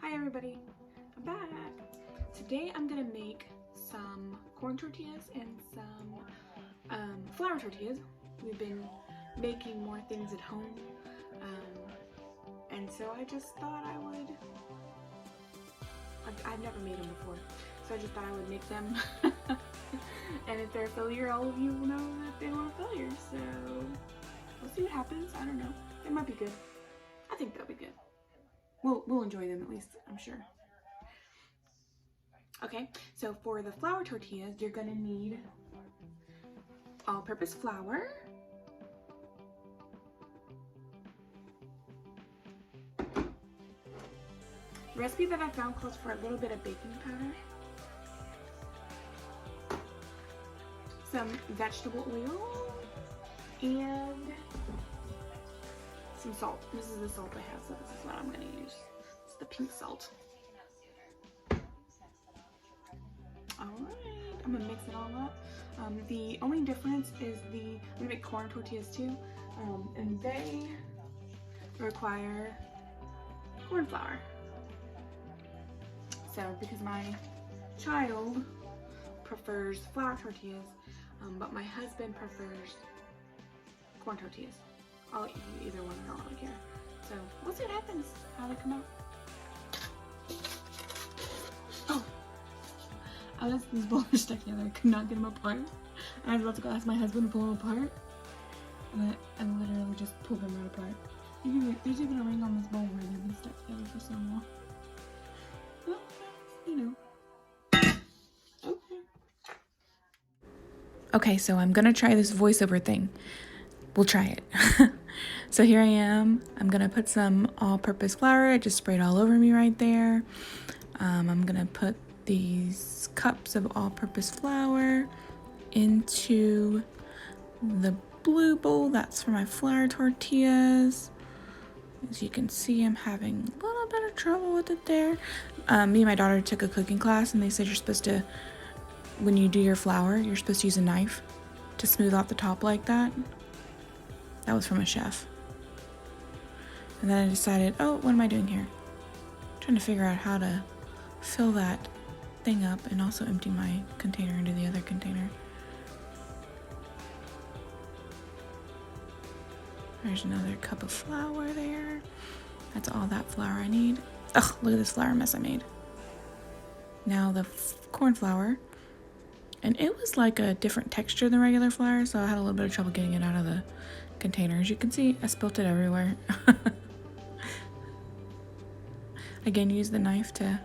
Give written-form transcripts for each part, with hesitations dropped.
Hi everybody, I'm back. Today I'm gonna make some corn tortillas and some flour tortillas. We've been making more things at home, and so I just thought I would. I've never made them before, so I just thought I would make them. And if they're a failure, all of you will know that they were a failure. So we'll see what happens. I don't know. They might be good. I think they'll be good. We'll enjoy them at least, I'm sure. Okay, so for the flour tortillas, you're gonna need all-purpose flour, the recipe that I found calls for a little bit of baking powder, some vegetable oil, and some salt. This is the salt I have, so this is what I'm gonna use. It's the pink salt. Alright, I'm gonna mix it all up. The only difference is I'm gonna make corn tortillas too, and they require corn flour. So because my child prefers flour tortillas, but my husband prefers corn tortillas. I'll eat either one, I don't really care. So we'll see what happens, how they come out. Oh, these bowls are stuck together. I could not get them apart. I was about to go ask my husband to pull them apart, and I literally just pulled them right apart. There's even a ring on this bowl where they've been stuck together for so long. Well, you know. Okay, so I'm gonna try this voiceover thing. We'll try it. So here I am. I'm gonna put some all-purpose flour. I just sprayed all over me right there. I'm gonna put these cups of all-purpose flour into the blue bowl. That's for my flour tortillas. As you can see, I'm having a little bit of trouble with it there. Me and my daughter took a cooking class, and they said you're supposed to, when you do your flour, you're supposed to use a knife to smooth out the top like that. That was from a chef. And then I decided, oh, what am I doing here? Trying to figure out how to fill that thing up and also empty my container into the other container. There's another cup of flour there. That's all that flour I need. Ugh, look at this flour mess I made. Now the corn flour. And it was like a different texture than regular flour, so I had a little bit of trouble getting it out of the container. As you can see, I spilt it everywhere. Again, use the knife to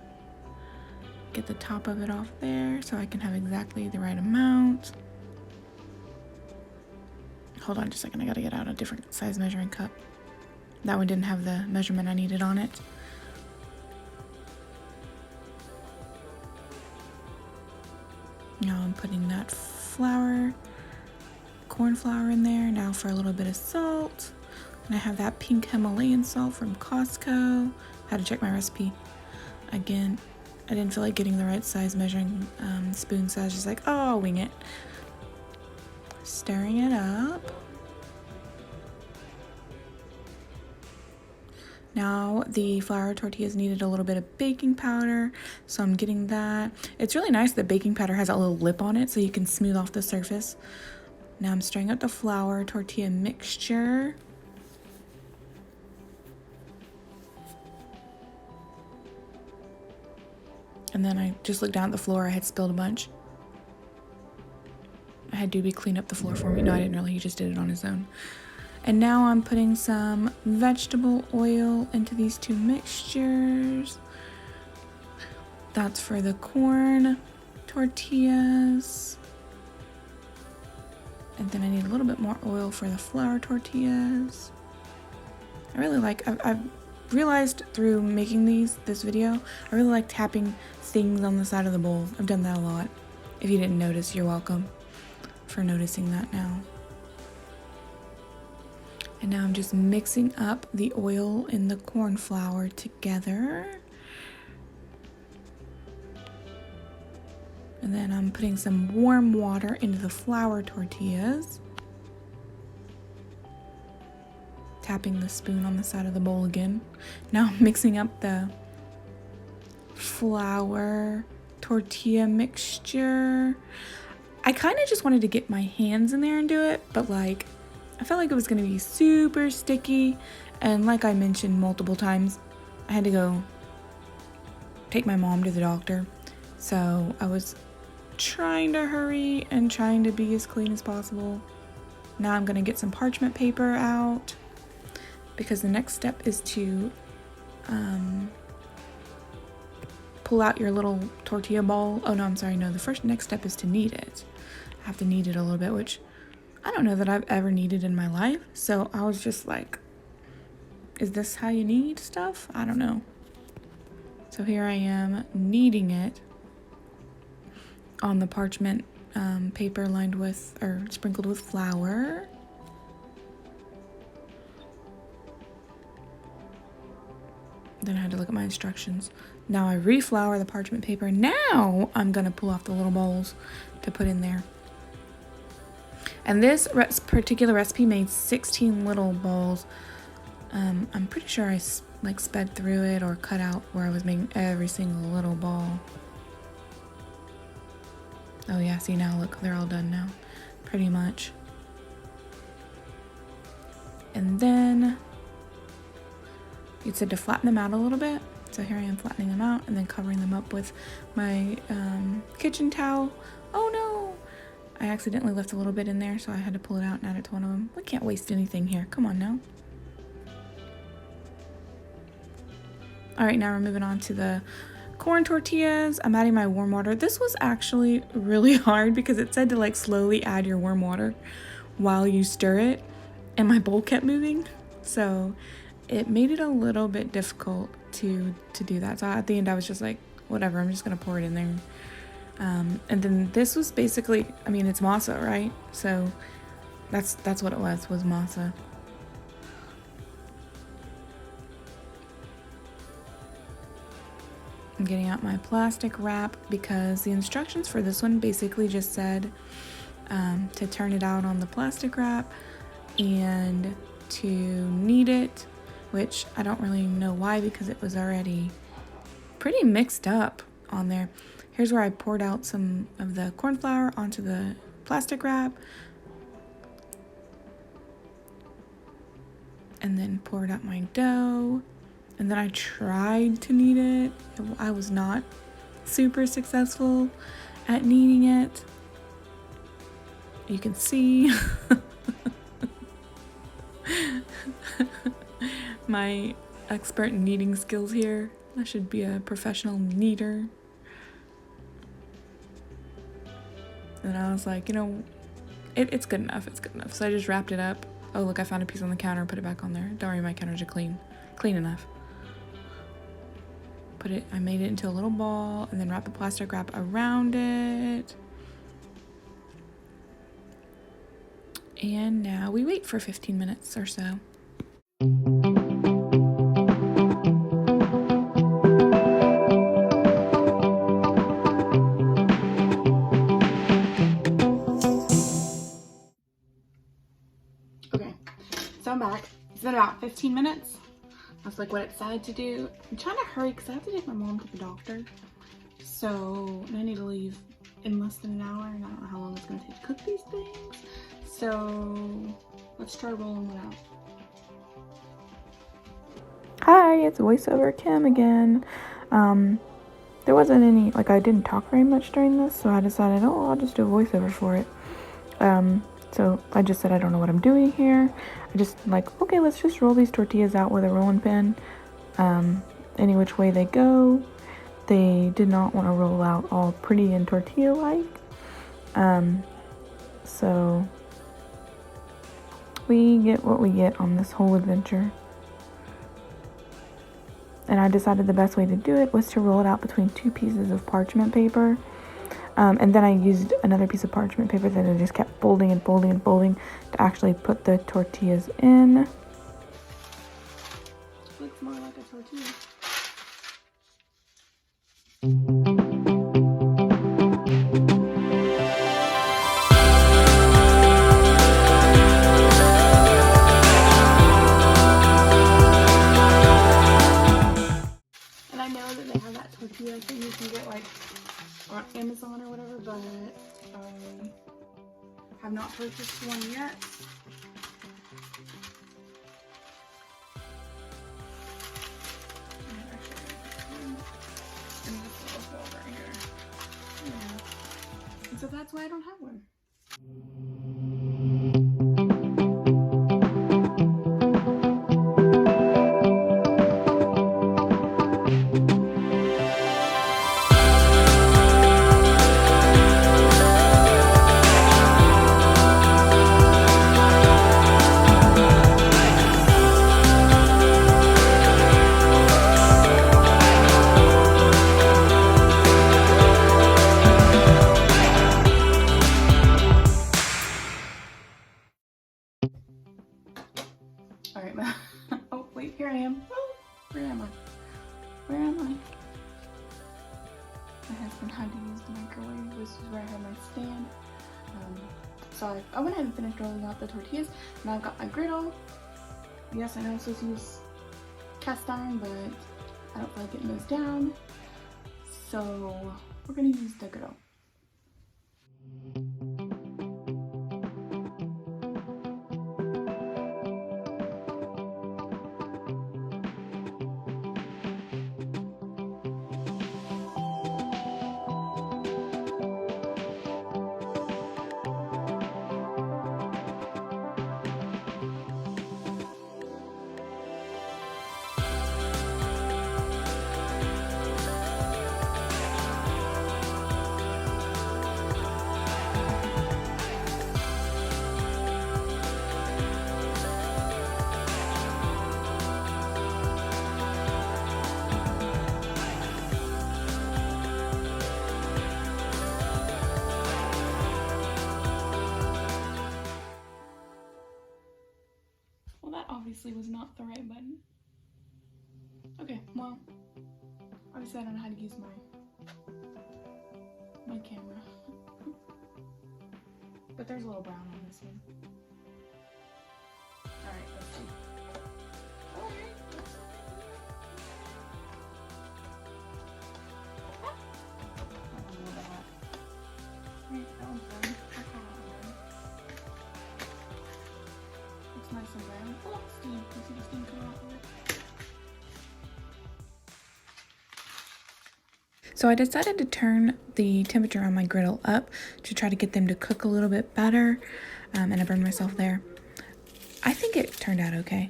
get the top of it off there so I can have exactly the right amount. Hold on just a second, I gotta get out a different size measuring cup. That one didn't have the measurement I needed on it. Now I'm putting that corn flour in there. Now for a little bit of salt. And I have that pink Himalayan salt from Costco. Had to check my recipe. Again, I didn't feel like getting the right size measuring spoon, so I was just like, oh, I'll wing it. Stirring it up. Now the flour tortillas needed a little bit of baking powder, so I'm getting that. It's really nice that baking powder has a little lip on it so you can smooth off the surface. Now I'm stirring up the flour tortilla mixture. And then I just looked down at the floor. I had spilled a bunch. I had Doobie clean up the floor for me. No, I didn't really. He just did it on his own. And now I'm putting some vegetable oil into these two mixtures. That's for the corn tortillas. And then I need a little bit more oil for the flour tortillas. I really like, I've realized through making this video, I really like tapping things on the side of the bowl. I've done that a lot. If you didn't notice, you're welcome for noticing that now. And now I'm just mixing up the oil and the corn flour together. And then I'm putting some warm water into the flour tortillas. Tapping the spoon on the side of the bowl again. Now I'm mixing up the flour tortilla mixture. I kind of just wanted to get my hands in there and do it, but like I felt like it was going to be super sticky, and like I mentioned multiple times, I had to go take my mom to the doctor, so I was trying to hurry and trying to be as clean as possible. Now I'm going to get some parchment paper out, because the next step is to pull out your little tortilla ball. Oh no, I'm sorry, no, the next step is to knead it. I have to knead it a little bit, which I don't know that I've ever kneaded in my life, so I was just like, is this how you knead stuff? I don't know. So here I am kneading it on the parchment paper lined with, or sprinkled with flour. Then I had to look at my instructions. Now I reflour the parchment paper. Now I'm gonna pull off the little bowls to put in there. And this particular recipe made 16 little bowls. I'm pretty sure I like sped through it or cut out where I was making every single little ball. Oh yeah, see now, look, they're all done now, pretty much. And then it said to flatten them out a little bit. So here I am flattening them out and then covering them up with my kitchen towel. Oh no! I accidentally left a little bit in there, so I had to pull it out and add it to one of them. We can't waste anything here. Come on now. All right, now we're moving on to the corn tortillas. I'm adding my warm water. This was actually really hard because it said to like slowly add your warm water while you stir it, and my bowl kept moving. So it made it a little bit difficult to do that. So at the end I was just like, whatever, I'm just gonna pour it in there. And then this was basically, I mean, it's masa, right? So that's what it was masa. I'm getting out my plastic wrap because the instructions for this one basically just said to turn it out on the plastic wrap and to knead it, which I don't really know why because it was already pretty mixed up on there. Here's where I poured out some of the corn flour onto the plastic wrap and then poured out my dough, and then I tried to knead it. I was not super successful at kneading it. You can see my expert kneading skills here. I should be a professional kneader. And I was like, you know, it's good enough, it's good enough. So I just wrapped it up. Oh, look, I found a piece on the counter, put it back on there. Don't worry, my counters are clean enough. I made it into a little ball and then wrapped the plastic wrap around it. And now we wait for 15 minutes or so. Okay, so I'm back. It's been about 15 minutes. That's like what it said to do. I'm trying to hurry because I have to take my mom to the doctor. So I need to leave in less than an hour, and I don't know how long it's going to take to cook these things. So let's try rolling it out. Hi, it's voiceover Kim again. There wasn't any, like, I didn't talk very much during this, so I decided, oh, I'll just do a voiceover for it. So I just said I don't know what I'm doing here. I just like, okay, let's just roll these tortillas out with a rolling pin. Any which way they go. They did not want to roll out all pretty and tortilla-like. So we get what we get on this whole adventure. And I decided the best way to do it was to roll it out between two pieces of parchment paper. And then I used another piece of parchment paper that I just kept folding and folding and folding to actually put the tortillas in. Looks more like a tortilla. And I know that they have that tortilla thing you can get like on Amazon or whatever, but I have not purchased one yet. And this little bowl right here. Yeah. And so that's why I don't have one. Alright, oh wait, here I am. Oh, where am I? Where am I? My husband had to use the microwave. This is where I have my stand. So I went ahead and finished rolling out the tortillas. Now I've got my griddle. Yes, I know I'm supposed to use cast iron, but I don't feel like getting those down. So we're gonna use the griddle. That obviously was not the right button. Okay, well, obviously I don't know how to use my camera. But there's a little brown on this one. Alright, let's see. Alright, that one's done. It's nice and brown. Oh, steam. You see the steam coming off of it? So I decided to turn the temperature on my griddle up to try to get them to cook a little bit better, and I burned myself there. I think it turned out okay.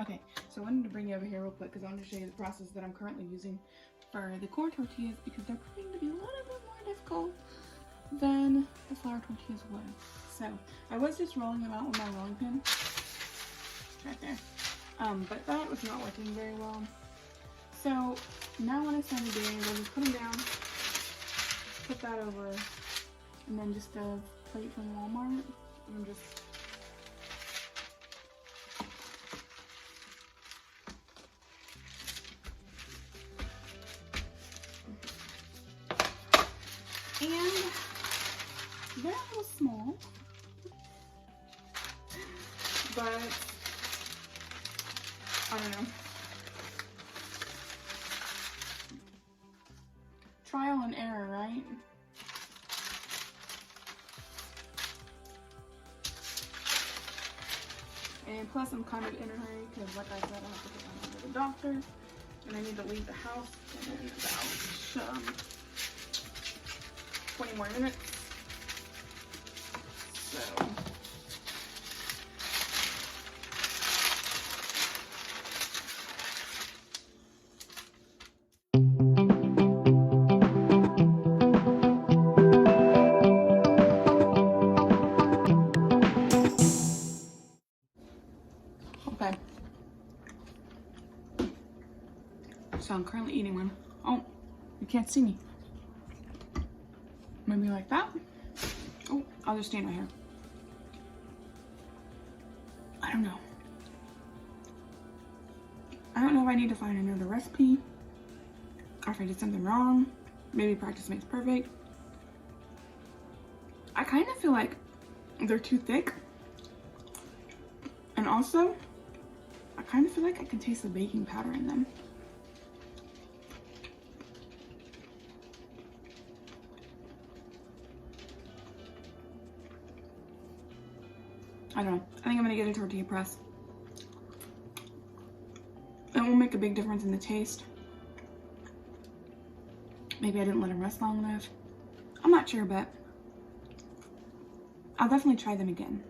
Okay, so I wanted to bring you over here real quick because I wanted to show you the process that I'm currently using for the corn tortillas because they're proving to be a little bit more difficult than the flour tortillas would. So I was just rolling them out with my rolling pin, right there, but that was not working very well. So now what I started doing is I just put them down, put that over, and then just a plate from Walmart, and just they're a little small, but I don't know. Trial and error, right? And plus I'm kind of in a hurry because like I said, I have to get my mom to the doctor and I need to leave the house in about 20 more minutes. So okay. So I'm currently eating one. Oh, you can't see me. Maybe like that. Oh, I'll just stand right here. I don't know. I don't know if I need to find another recipe or if I did something wrong. Maybe practice makes perfect. I kind of feel like they're too thick. And also, I kind of feel like I can taste the baking powder in them. I don't know. I think I'm gonna get a tortilla press. It will make a big difference in the taste. Maybe I didn't let them rest long enough. I'm not sure, but I'll definitely try them again.